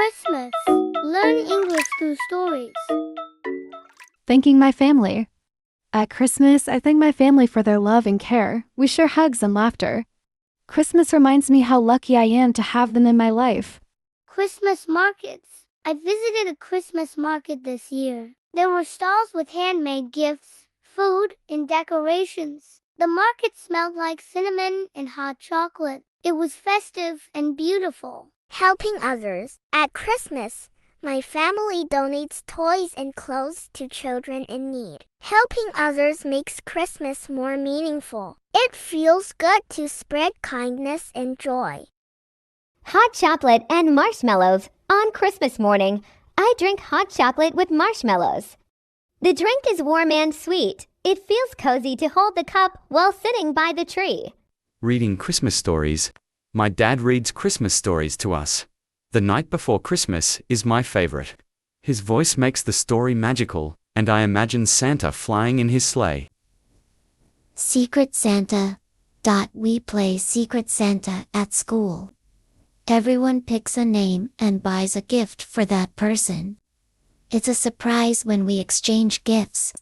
Christmas. Learn English through stories. Thanking my family. At Christmas, I thank my family for their love and care. We share hugs and laughter. Christmas reminds me how lucky I am to have them in my life. Christmas markets. I visited a Christmas market this year. There were stalls with handmade gifts, food, and decorations. The market smelled like cinnamon and hot chocolate. It was festive and beautiful. Helping others. At Christmas, my family donates toys and clothes to children in need. Helping others makes Christmas more meaningful. It feels good to spread kindness and joy. Hot chocolate and marshmallows. On Christmas morning, I drink hot chocolate with marshmallows. The drink is warm and sweet. It feels cozy to hold the cup while sitting by the tree. Reading Christmas stories. My dad reads Christmas stories to us. The Night Before Christmas is my favorite. His voice makes the story magical, and I imagine Santa flying in his sleigh. Secret Santa. We play Secret Santa at school. Everyone picks a name and buys a gift for that person. It's a surprise when we exchange gifts.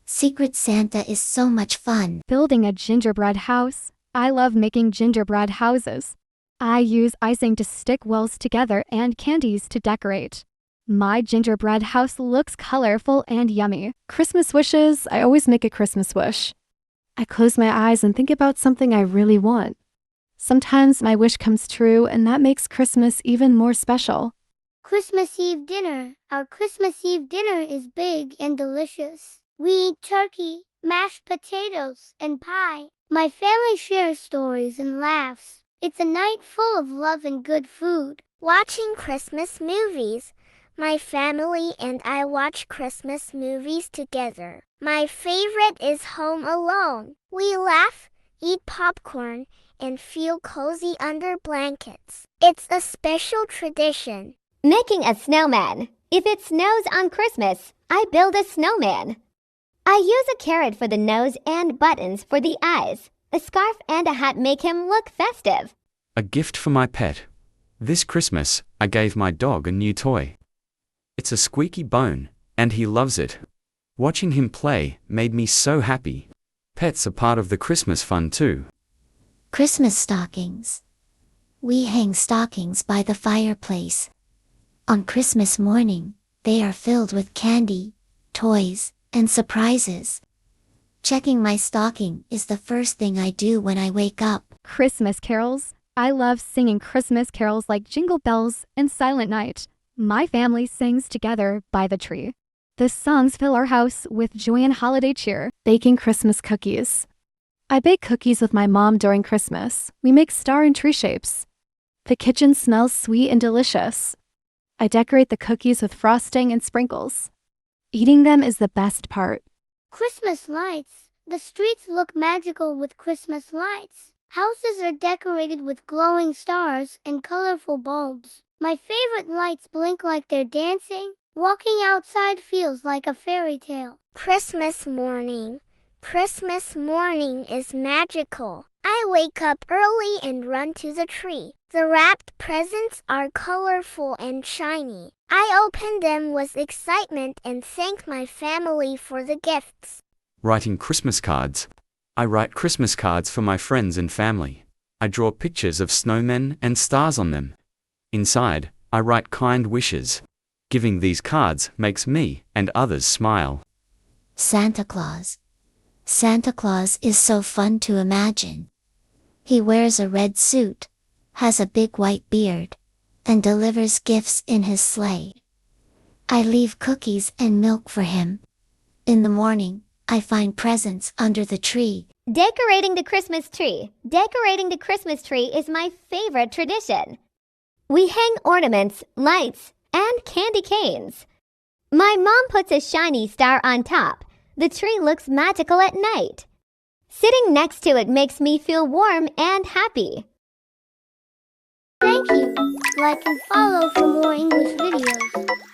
Secret Santa is so much fun. Building a gingerbread house. I love making gingerbread houses. I use icing to stick walls together and candies to decorate. My gingerbread house looks colorful and yummy. Christmas wishes. I always make a Christmas wish. I close my eyes and think about something I really want. Sometimes my wish comes true, and that makes Christmas even more special. Christmas Eve dinner. Our Christmas Eve dinner is big and delicious. We eat turkey, mashed potatoes, and pie. My family shares stories and laughs. It's a night full of love and good food. Watching Christmas movies. My family and I watch Christmas movies together. My favorite is Home Alone. We laugh, eat popcorn, and feel cozy under blankets. It's a special tradition. Making a snowman. If it snows on Christmas, I build a snowman. I use a carrot for the nose and buttons for the eyes. A scarf and a hat make him look festive. A gift for my pet. This Christmas, I gave my dog a new toy. It's a squeaky bone, and he loves it. Watching him play made me so happy. Pets are part of the Christmas fun too. Christmas stockings. We hang stockings by the fireplace. On Christmas morning, they are filled with candy, toys, and surprises. Checking my stocking is the first thing I do when I wake up. Christmas carols. I love singing Christmas carols like Jingle Bells and Silent Night. My family sings together by the tree. The songs fill our house with joy and holiday cheer. Baking Christmas cookies. I bake cookies with my mom during Christmas. We make star and tree shapes. The kitchen smells sweet and delicious. I decorate the cookies with frosting and sprinkles. Eating them is the best part. Christmas lights. The streets look magical with Christmas lights. Houses are decorated with glowing stars and colorful bulbs. My favorite lights blink like they're dancing. Walking outside feels like a fairy tale. Christmas morning. Christmas morning is magical. I wake up early and run to the tree. The wrapped presents are colorful and shiny. I open them with excitement and thank my family for the gifts. Writing Christmas cards. I write Christmas cards for my friends and family. I draw pictures of snowmen and stars on them. Inside, I write kind wishes. Giving these cards makes me and others smile. Santa Claus. Santa Claus is so fun to imagine. He wears a red suit, has a big white beard, and delivers gifts in his sleigh. I leave cookies and milk for him. In the morning, I find presents under the tree. Decorating the Christmas tree. Decorating the Christmas tree is my favorite tradition. We hang ornaments, lights, and candy canes. My mom puts a shiny star on top. The tree looks magical at night. Sitting next to it makes me feel warm and happy. Thank you. Like and follow for more English videos.